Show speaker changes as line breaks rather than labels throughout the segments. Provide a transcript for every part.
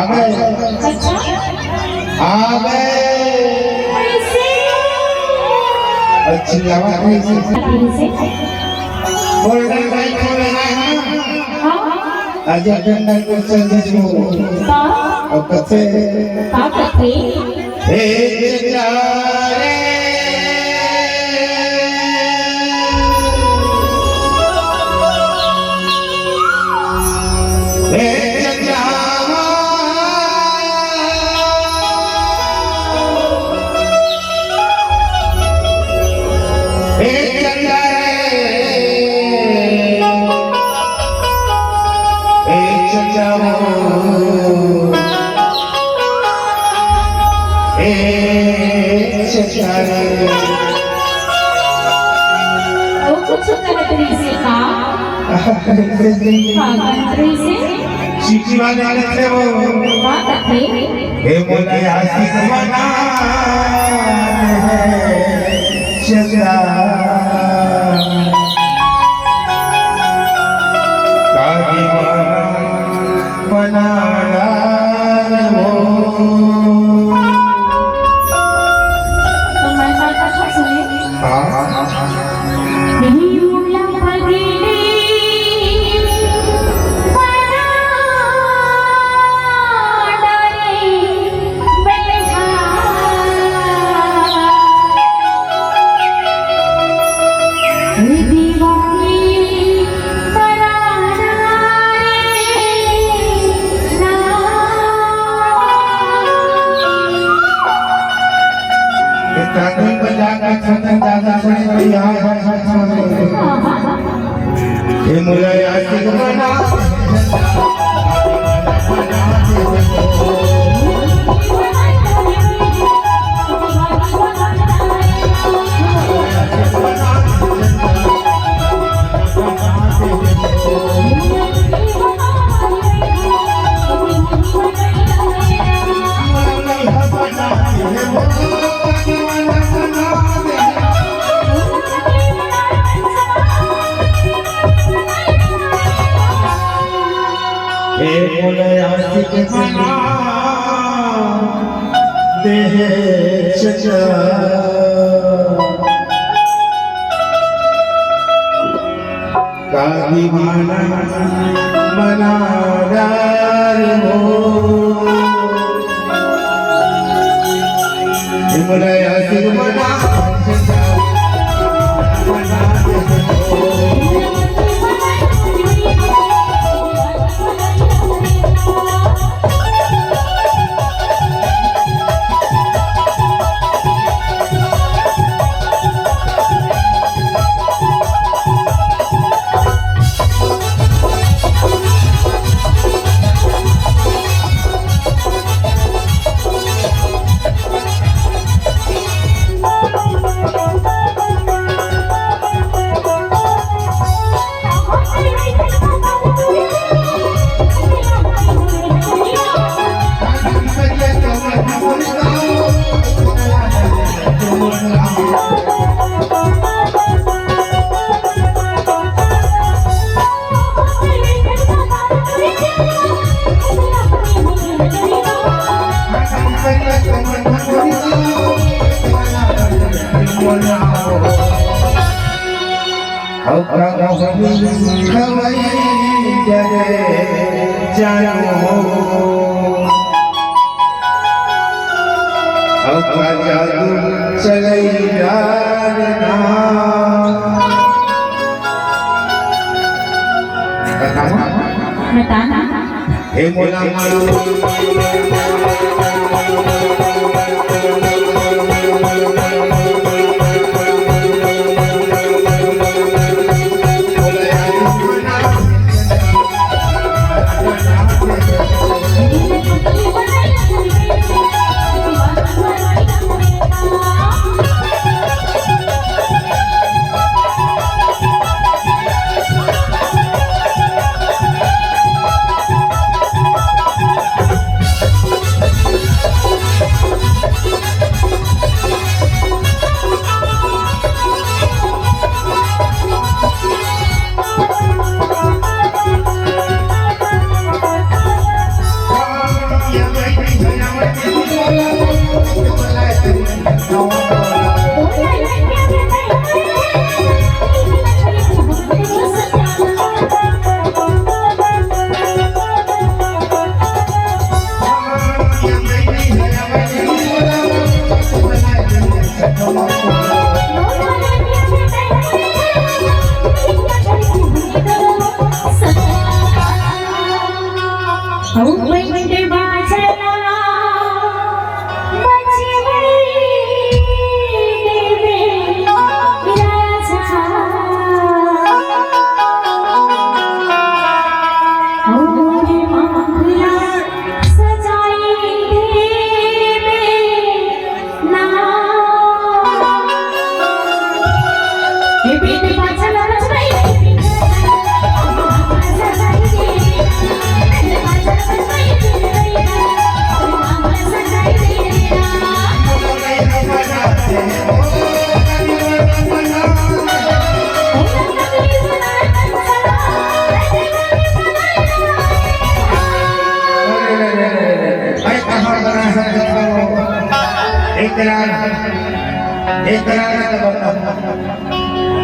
अच्छा
आ गए।
कैसे
अच्छी आवाज कैसे
कैसे
गोल्डन लाइट हो रहा है।
हाँ
आज जंगल को चल दीजिए
का
और कसे
का करते
हे प्यारे
वो कुछ कंट्री से का कंट्री से
सीटी वाले थे वो
का करते
हे मोला आशिक बना चला काजी बना वो
तो मैं बात अच्छा सुने हियूला पगली बना डाले बैठा दीवानी तराना
ताकि बजा का खतन दादा बड़े बड़ी यहाँ ये मुला आशिक बना आशिक बना दे चचा का दीवाना बना हो मुला आशिक बना
बताना
हे मोला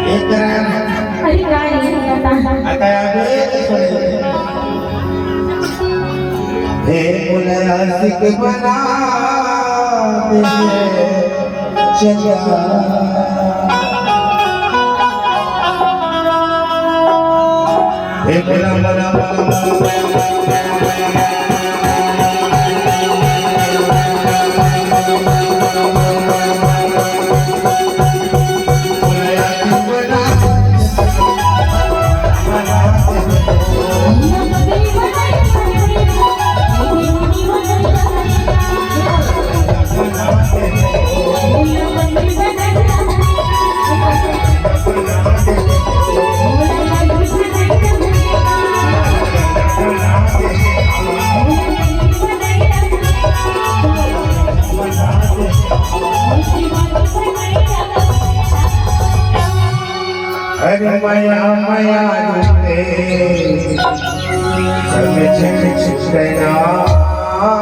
अरे काय
आता हे मुला सिक बना चला हे मुला अरे माया माया रूपे सब छक छकना